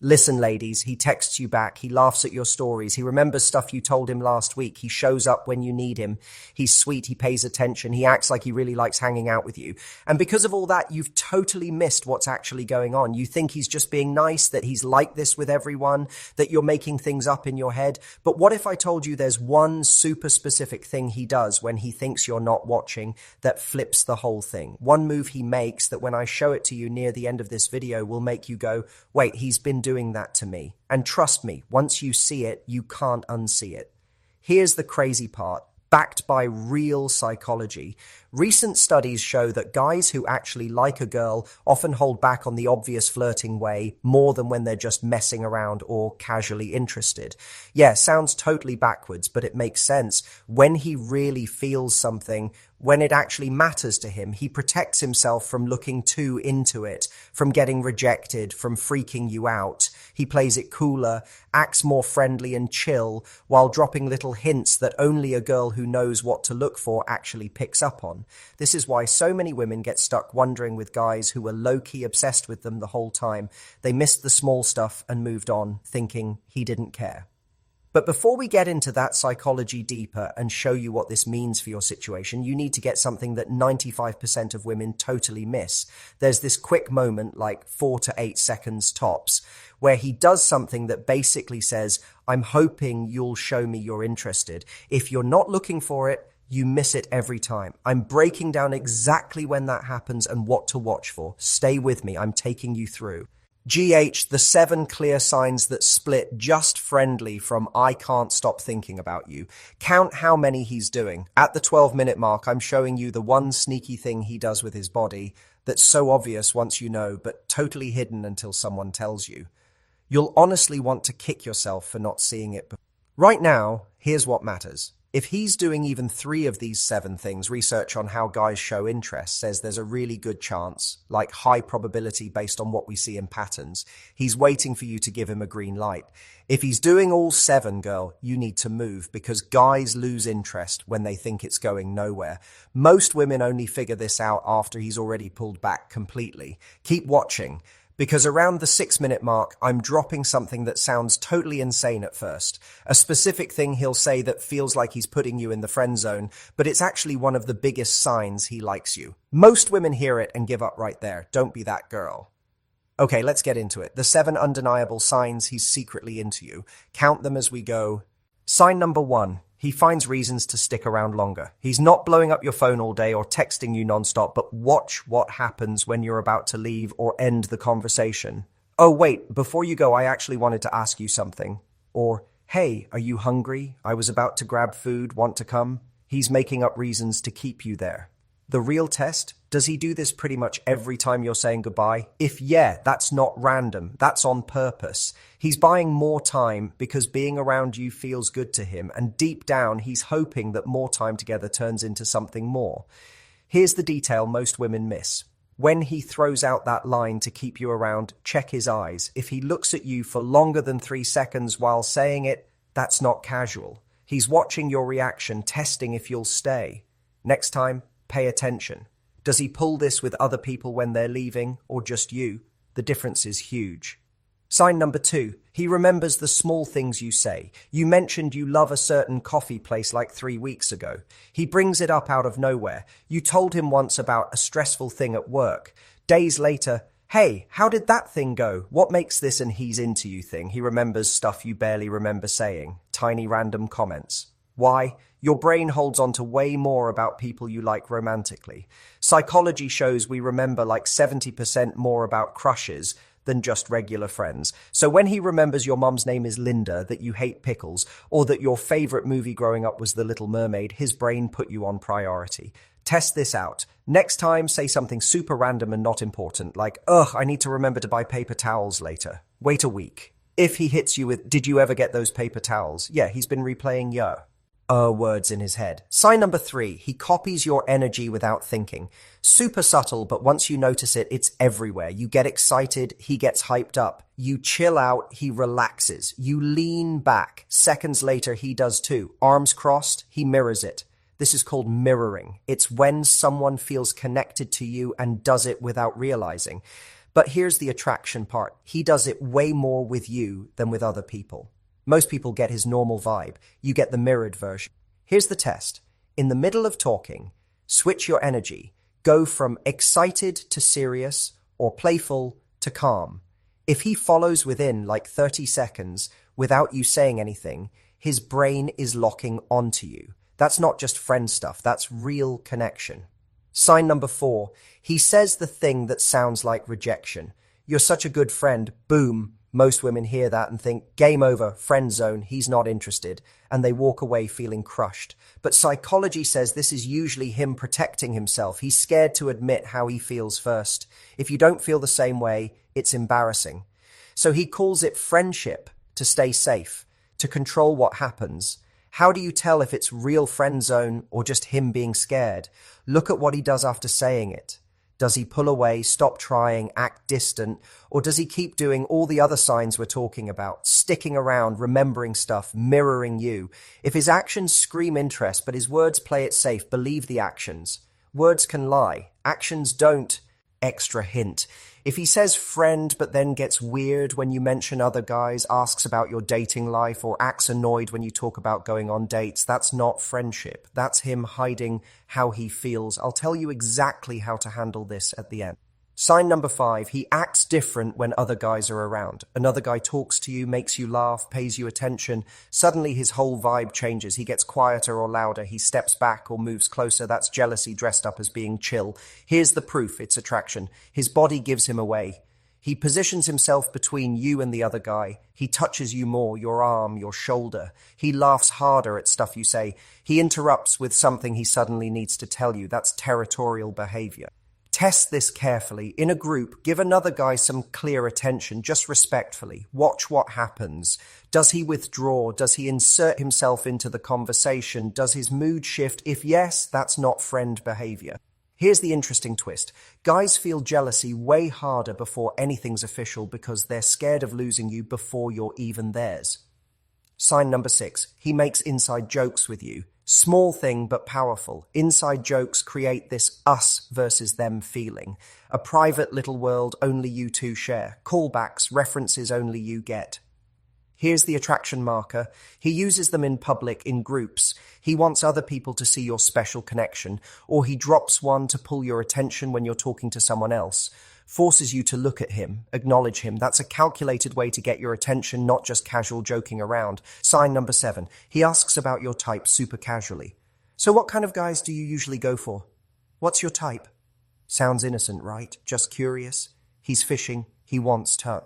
Listen, ladies, he texts you back, he laughs at your stories, he remembers stuff you told him last week, he shows up when you need him, he's sweet, he pays attention, he acts like he really likes hanging out with you. And because of all that, you've totally missed what's actually going on. You think he's just being nice, that he's like this with everyone, that you're making things up in your head. But what if I told you there's one super specific thing he does when he thinks you're not watching that flips the whole thing? One move he makes that when I show it to you near the end of this video will make you go, wait, he's been doing that to me. And trust me, once you see it, you can't unsee it. Here's the crazy part. Backed by real psychology, recent studies show that guys who actually like a girl often hold back on the obvious flirting way more than when they're just messing around or casually interested. Yeah, sounds totally backwards, but it makes sense. When he really feels something, when it actually matters to him, he protects himself from looking too into it, from getting rejected, from freaking you out. He plays it cooler, acts more friendly and chill, while dropping little hints that only a girl who knows what to look for actually picks up on. This is why so many women get stuck wondering with guys who were low-key obsessed with them the whole time. They missed the small stuff and moved on, thinking he didn't care. But before we get into that psychology deeper and show you what this means for your situation, you need to get something that 95% of women totally miss. There's this quick moment, like 4 to 8 seconds tops, where he does something that basically says, I'm hoping you'll show me you're interested. If you're not looking for it, you miss it every time. I'm breaking down exactly when that happens and what to watch for. Stay with me. I'm taking you through. GH, the 7 clear signs that split just friendly from I can't stop thinking about you. Count how many he's doing. At the 12-minute mark, I'm showing you the one sneaky thing he does with his body that's so obvious once you know, but totally hidden until someone tells you. You'll honestly want to kick yourself for not seeing it. Right now, here's what matters. If he's doing even 3 of these 7 things, research on how guys show interest says there's a really good chance, like high probability based on what we see in patterns, he's waiting for you to give him a green light. If he's doing all 7, girl, you need to move, because guys lose interest when they think it's going nowhere. Most women only figure this out after he's already pulled back completely. Keep watching. Because around the 6-minute mark, I'm dropping something that sounds totally insane at first. A specific thing he'll say that feels like he's putting you in the friend zone, but it's actually one of the biggest signs he likes you. Most women hear it and give up right there. Don't be that girl. Okay, let's get into it. The 7 undeniable signs he's secretly into you. Count them as we go. Sign number 1. He finds reasons to stick around longer. He's not blowing up your phone all day or texting you nonstop, but watch what happens when you're about to leave or end the conversation. Oh, wait, before you go, I actually wanted to ask you something. Or, hey, are you hungry? I was about to grab food, want to come? He's making up reasons to keep you there. The real test? Does he do this pretty much every time you're saying goodbye? If yeah, that's not random. That's on purpose. He's buying more time because being around you feels good to him, and deep down, he's hoping that more time together turns into something more. Here's the detail most women miss. When he throws out that line to keep you around, check his eyes. If he looks at you for longer than 3 seconds while saying it, that's not casual. He's watching your reaction, testing if you'll stay. Next time, pay attention. Does he pull this with other people when they're leaving, or just you? The difference is huge. Sign number 2. He remembers the small things you say. You mentioned you love a certain coffee place like 3 weeks ago. He brings it up out of nowhere. You told him once about a stressful thing at work. Days later, hey, how did that thing go? What makes this an he's into you thing? He remembers stuff you barely remember saying. Tiny random comments. Why? Your brain holds on to way more about people you like romantically. Psychology shows we remember like 70% more about crushes than just regular friends. So when he remembers your mum's name is Linda, that you hate pickles, or that your favorite movie growing up was The Little Mermaid, his brain put you on priority. Test this out. Next time, say something super random and not important, like, ugh, I need to remember to buy paper towels later. Wait a week. If he hits you with, did you ever get those paper towels? Yeah, he's been replaying yo. Words in his head. Sign number 3, he copies your energy without thinking. Super subtle, but once you notice it, it's everywhere. You get excited, he gets hyped up. You chill out, he relaxes. You lean back. Seconds later, he does too. Arms crossed, he mirrors it. This is called mirroring. It's when someone feels connected to you and does it without realizing. But here's the attraction part. He does it way more with you than with other people. Most people get his normal vibe. You get the mirrored version. Here's the test. In the middle of talking, switch your energy. Go from excited to serious or playful to calm. If he follows within like 30 seconds without you saying anything, his brain is locking onto you. That's not just friend stuff. That's real connection. Sign number 4. He says the thing that sounds like rejection. You're such a good friend. Boom. Most women hear that and think, game over, friend zone, he's not interested, and they walk away feeling crushed. But psychology says this is usually him protecting himself. He's scared to admit how he feels first. If you don't feel the same way, it's embarrassing. So he calls it friendship to stay safe, to control what happens. How do you tell if it's real friend zone or just him being scared? Look at what he does after saying it. Does he pull away, stop trying, act distant, or does he keep doing all the other signs we're talking about, sticking around, remembering stuff, mirroring you? If his actions scream interest, but his words play it safe, believe the actions. Words can lie. Actions don't. Extra hint. If he says friend but then gets weird when you mention other guys, asks about your dating life, or acts annoyed when you talk about going on dates, that's not friendship. That's him hiding how he feels. I'll tell you exactly how to handle this at the end. Sign number 5, he acts different when other guys are around. Another guy talks to you, makes you laugh, pays you attention. Suddenly his whole vibe changes. He gets quieter or louder. He steps back or moves closer. That's jealousy dressed up as being chill. Here's the proof, it's attraction. His body gives him away. He positions himself between you and the other guy. He touches you more, your arm, your shoulder. He laughs harder at stuff you say. He interrupts with something he suddenly needs to tell you. That's territorial behavior. Test this carefully. In a group, give another guy some clear attention, just respectfully. Watch what happens. Does he withdraw? Does he insert himself into the conversation? Does his mood shift? If yes, that's not friend behavior. Here's the interesting twist. Guys feel jealousy way harder before anything's official because they're scared of losing you before you're even theirs. Sign number 6. He makes inside jokes with you. Small thing, but powerful. Inside jokes create this us versus them feeling. A private little world only you two share. Callbacks, references only you get. Here's the attraction marker. He uses them in public, in groups. He wants other people to see your special connection, or he drops one to pull your attention when you're talking to someone else. Forces you to look at him, acknowledge him. That's a calculated way to get your attention, not just casual joking around. Sign number 7. He asks about your type super casually. So what kind of guys do you usually go for? What's your type? Sounds innocent, right? Just curious. He's fishing. He wants to.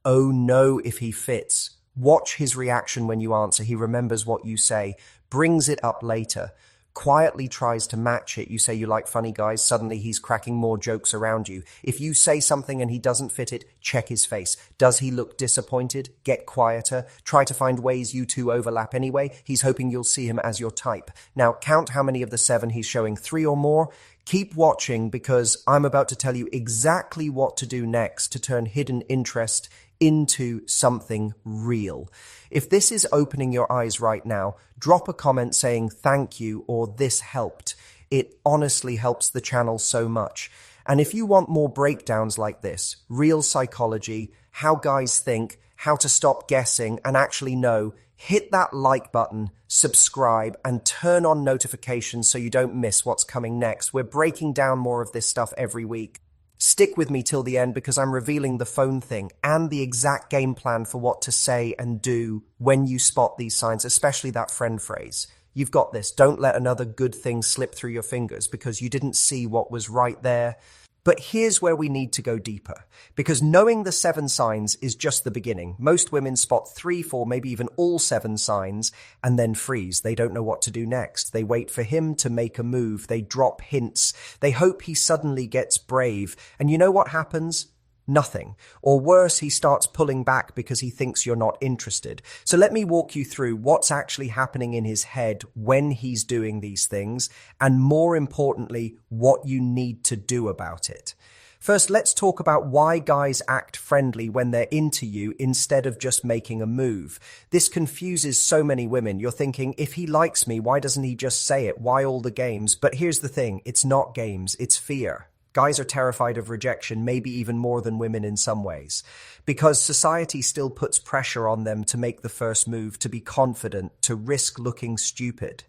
Oh no, if he fits. Watch his reaction when you answer. He remembers what you say, brings it up later. Quietly tries to match it. You say you like funny guys, suddenly he's cracking more jokes around you. If you say something and he doesn't fit it, check his face. Does he look disappointed? Get quieter. Try to find ways you two overlap anyway. He's hoping you'll see him as your type. Now count how many of the 7 he's showing, 3 or more. Keep watching because I'm about to tell you exactly what to do next to turn hidden interest into something real. If this is opening your eyes right now, drop a comment saying thank you or this helped. It honestly helps the channel so much. And if you want more breakdowns like this, real psychology, how guys think, how to stop guessing and actually know, hit that like button, subscribe, and turn on notifications so you don't miss what's coming next. We're breaking down more of this stuff every week. Stick with me till the end because I'm revealing the phone thing and the exact game plan for what to say and do when you spot these signs, especially that friend phrase. You've got this. Don't let another good thing slip through your fingers because you didn't see what was right there. But here's where we need to go deeper, because knowing the 7 signs is just the beginning. Most women spot 3, 4, maybe even all 7 signs and then freeze. They don't know what to do next. They wait for him to make a move. They drop hints. They hope he suddenly gets brave. And you know what happens? Nothing. Or worse, he starts pulling back because he thinks you're not interested. So let me walk you through what's actually happening in his head when he's doing these things, and more importantly, what you need to do about it. First, let's talk about why guys act friendly when they're into you instead of just making a move. This confuses so many women. You're thinking, if he likes me, why doesn't he just say it? Why all the games? But here's the thing, it's not games, it's fear. Guys are terrified of rejection, maybe even more than women in some ways, because society still puts pressure on them to make the first move, to be confident, to risk looking stupid.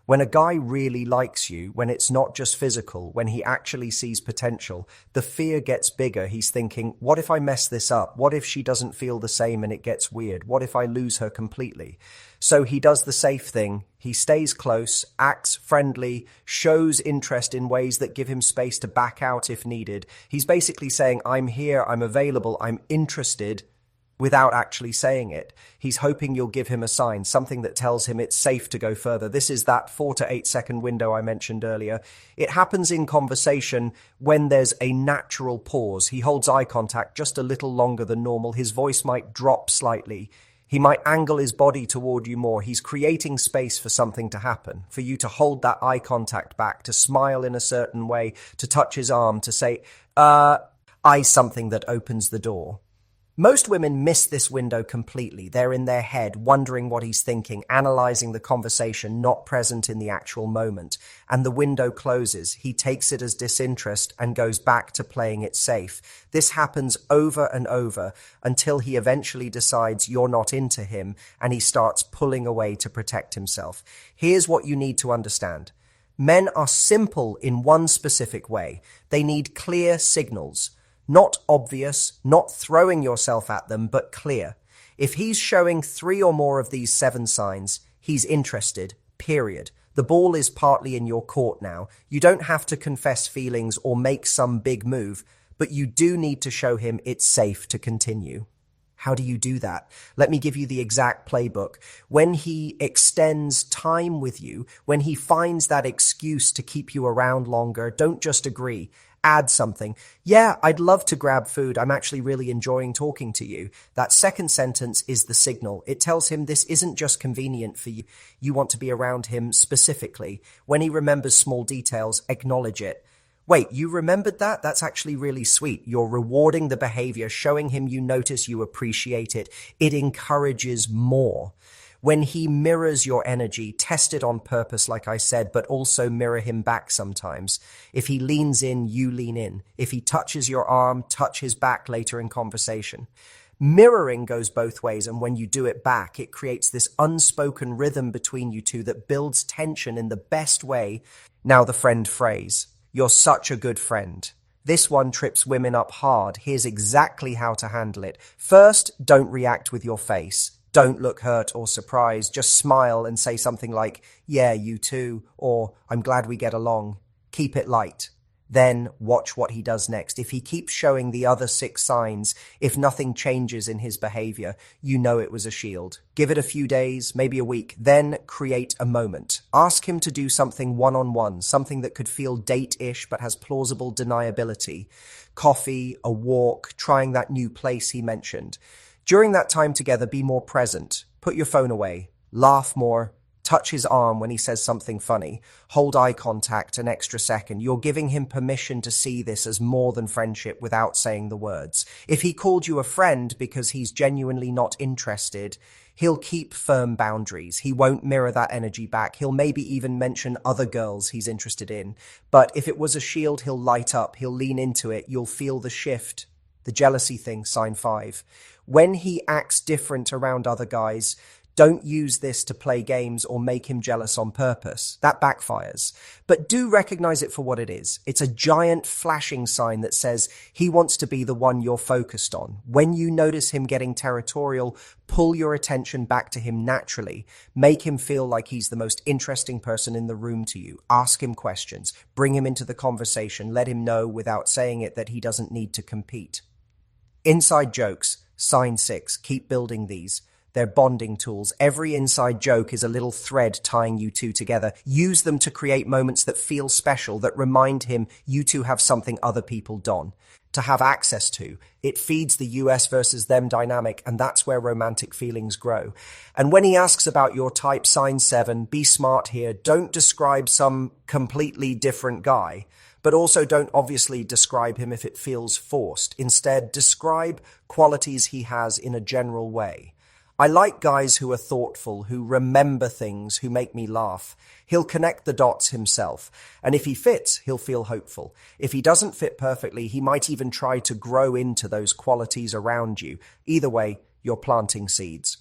When a guy really likes you, when it's not just physical, when he actually sees potential, the fear gets bigger. He's thinking, what if I mess this up? What if she doesn't feel the same and it gets weird? What if I lose her completely? So he does the safe thing. He stays close, acts friendly, shows interest in ways that give him space to back out if needed. He's basically saying, I'm here, I'm available, I'm interested, without actually saying it. He's hoping you'll give him a sign, something that tells him it's safe to go further. This is that 4 to 8 second window I mentioned earlier. It happens in conversation when there's a natural pause. He holds eye contact just a little longer than normal. His voice might drop slightly. He might angle his body toward you more. He's creating space for something to happen, for you to hold that eye contact back, to smile in a certain way, to touch his arm, to say, I something that opens the door. Most women miss this window completely. They're in their head, wondering what he's thinking, analyzing the conversation, not present in the actual moment. And the window closes. He takes it as disinterest and goes back to playing it safe. This happens over and over until he eventually decides you're not into him and he starts pulling away to protect himself. Here's what you need to understand. Men are simple in one specific way. They need clear signals. Not obvious, not throwing yourself at them, but clear. If he's showing 3 or more of these 7 signs, he's interested, period. The ball is partly in your court now. You don't have to confess feelings or make some big move, but you do need to show him it's safe to continue. How do you do that? Let me give you the exact playbook. When he extends time with you, when he finds that excuse to keep you around longer, don't just agree. Add something. Yeah, I'd love to grab food. I'm actually really enjoying talking to you. That second sentence is the signal. It tells him this isn't just convenient for you. You want to be around him specifically. When he remembers small details, acknowledge it. Wait, you remembered that? That's actually really sweet. You're rewarding the behavior, showing him you notice, you appreciate it. It encourages more. When he mirrors your energy, test it on purpose, like I said, but also mirror him back sometimes. If he leans in, you lean in. If he touches your arm, touch his back later in conversation. Mirroring goes both ways, and when you do it back, it creates this unspoken rhythm between you two that builds tension in the best way. Now the friend phrase. You're such a good friend. This one trips women up hard. Here's exactly how to handle it. First, don't react with your face. Don't look hurt or surprised. Just smile and say something like, yeah, you too, or I'm glad we get along. Keep it light. Then watch what he does next. If he keeps showing the other 6 signs, if nothing changes in his behavior, you know it was a shield. Give it a few days, maybe a week, then create a moment. Ask him to do something one-on-one, something that could feel date-ish but has plausible deniability. Coffee, a walk, trying that new place he mentioned. During that time together, be more present. Put your phone away. Laugh more. Touch his arm when he says something funny. Hold eye contact an extra second. You're giving him permission to see this as more than friendship without saying the words. If he called you a friend because he's genuinely not interested, he'll keep firm boundaries. He won't mirror that energy back. He'll maybe even mention other girls he's interested in. But if it was a shield, he'll light up. He'll lean into it. You'll feel the shift. The jealousy thing, sign 5. When he acts different around other guys, don't use this to play games or make him jealous on purpose. That backfires. But do recognize it for what it is. It's a giant flashing sign that says he wants to be the one you're focused on. When you notice him getting territorial, pull your attention back to him naturally. Make him feel like he's the most interesting person in the room to you. Ask him questions. Bring him into the conversation. Let him know without saying it that he doesn't need to compete. Inside jokes, sign 6. Keep building these. They're bonding tools. Every inside joke is a little thread tying you two together. Use them to create moments that feel special, that remind him you two have something other people don't. To have access to. It feeds the US versus them dynamic, and that's where romantic feelings grow. And when he asks about your type, sign 7, be smart here. Don't describe some completely different guy, but also don't obviously describe him if it feels forced. Instead, describe qualities he has in a general way. I like guys who are thoughtful, who remember things, who make me laugh. He'll connect the dots himself. And if he fits, he'll feel hopeful. If he doesn't fit perfectly, he might even try to grow into those qualities around you. Either way, you're planting seeds.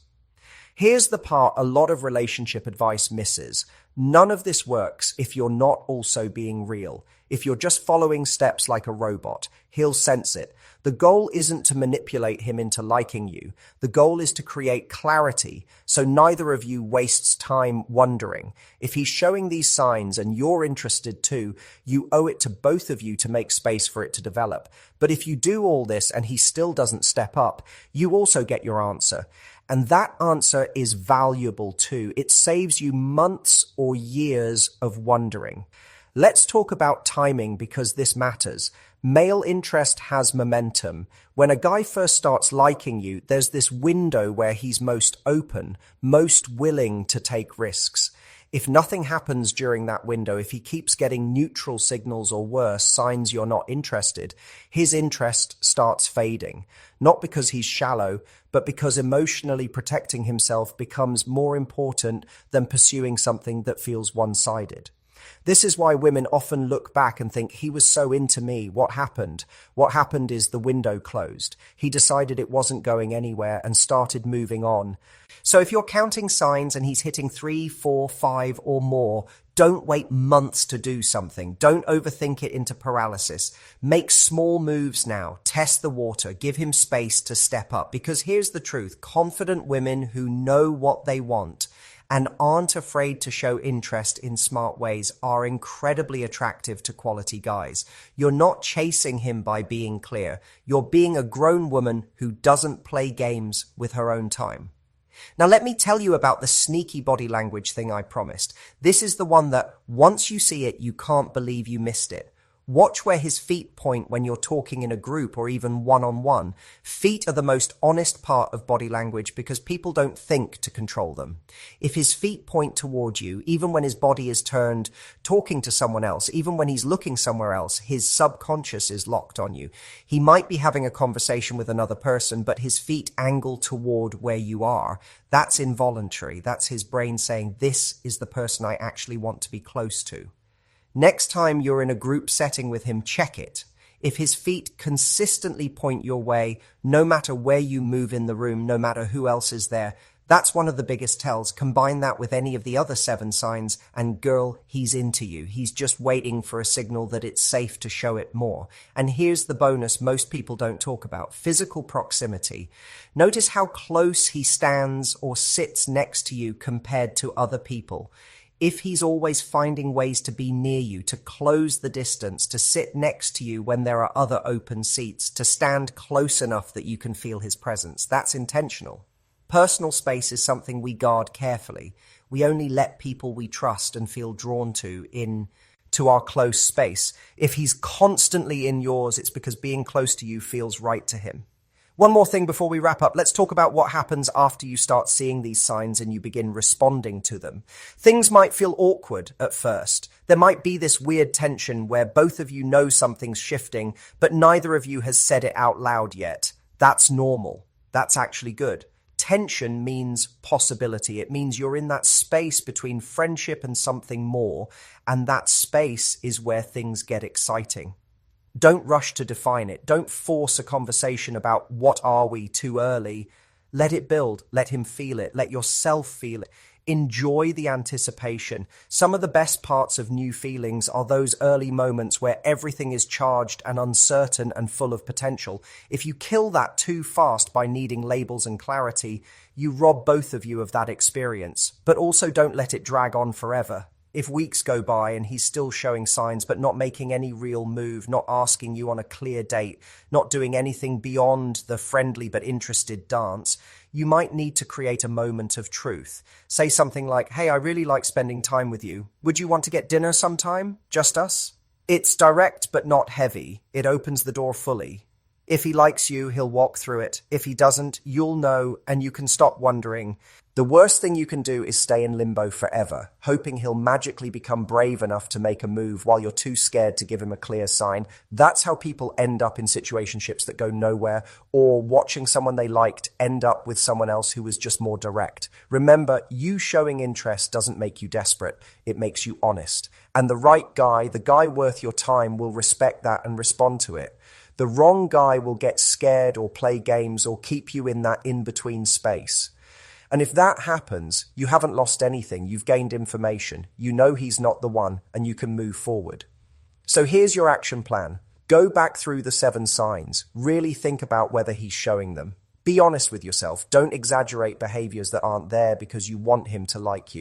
Here's the part a lot of relationship advice misses. None of this works if you're not also being real. If you're just following steps like a robot, he'll sense it. The goal isn't to manipulate him into liking you. The goal is to create clarity so neither of you wastes time wondering. If he's showing these signs and you're interested too, you owe it to both of you to make space for it to develop. But if you do all this and he still doesn't step up, you also get your answer. And that answer is valuable too. It saves you months or years of wondering. Let's talk about timing because this matters. Male interest has momentum. When a guy first starts liking you, there's this window where he's most open, most willing to take risks. If nothing happens during that window, if he keeps getting neutral signals or worse, signs you're not interested, his interest starts fading. Not because he's shallow, but because emotionally protecting himself becomes more important than pursuing something that feels one-sided. This is why women often look back and think, he was so into me, what happened? What happened is the window closed. He decided it wasn't going anywhere and started moving on. So if you're counting signs and he's hitting 3, 4, 5 or more, don't wait months to do something. Don't overthink it into paralysis. Make small moves now. Test the water. Give him space to step up. Because here's the truth. Confident women who know what they want and aren't afraid to show interest in smart ways are incredibly attractive to quality guys. You're not chasing him by being clear. You're being a grown woman who doesn't play games with her own time. Now let me tell you about the sneaky body language thing I promised. This is the one that once you see it, you can't believe you missed it. Watch where his feet point when you're talking in a group or even one-on-one. Feet are the most honest part of body language because people don't think to control them. If his feet point toward you, even when his body is turned, talking to someone else, even when he's looking somewhere else, his subconscious is locked on you. He might be having a conversation with another person, but his feet angle toward where you are. That's involuntary. That's his brain saying, this is the person I actually want to be close to. Next time you're in a group setting with him, check it. If his feet consistently point your way, no matter where you move in the room, no matter who else is there, that's one of the biggest tells. Combine that with any of the other 7 signs and girl, he's into you. He's just waiting for a signal that it's safe to show it more. And here's the bonus most people don't talk about, physical proximity. Notice how close he stands or sits next to you compared to other people. If he's always finding ways to be near you, to close the distance, to sit next to you when there are other open seats, to stand close enough that you can feel his presence, that's intentional. Personal space is something we guard carefully. We only let people we trust and feel drawn to into our close space. If he's constantly in yours, it's because being close to you feels right to him. One more thing before we wrap up. Let's talk about what happens after you start seeing these signs and you begin responding to them. Things might feel awkward at first. There might be this weird tension where both of you know something's shifting, but neither of you has said it out loud yet. That's normal. That's actually good. Tension means possibility. It means you're in that space between friendship and something more, and that space is where things get exciting. Don't rush to define it. Don't force a conversation about what are we too early. Let it build. Let him feel it. Let yourself feel it. Enjoy the anticipation. Some of the best parts of new feelings are those early moments where everything is charged and uncertain and full of potential. If you kill that too fast by needing labels and clarity, you rob both of you of that experience. But also don't let it drag on forever. If weeks go by and he's still showing signs but not making any real move, not asking you on a clear date, not doing anything beyond the friendly but interested dance, you might need to create a moment of truth. Say something like, hey, I really like spending time with you. Would you want to get dinner sometime? Just us? It's direct but not heavy. It opens the door fully. If he likes you, he'll walk through it. If he doesn't, you'll know, and you can stop wondering. The worst thing you can do is stay in limbo forever, hoping he'll magically become brave enough to make a move while you're too scared to give him a clear sign. That's how people end up in situationships that go nowhere, or watching someone they liked end up with someone else who was just more direct. Remember, you showing interest doesn't make you desperate. It makes you honest. And the right guy, the guy worth your time, will respect that and respond to it. The wrong guy will get scared or play games or keep you in that in-between space. And if that happens, you haven't lost anything. You've gained information. You know he's not the one, and you can move forward. So here's your action plan. Go back through the 7 signs. Really think about whether he's showing them. Be honest with yourself. Don't exaggerate behaviors that aren't there because you want him to like you.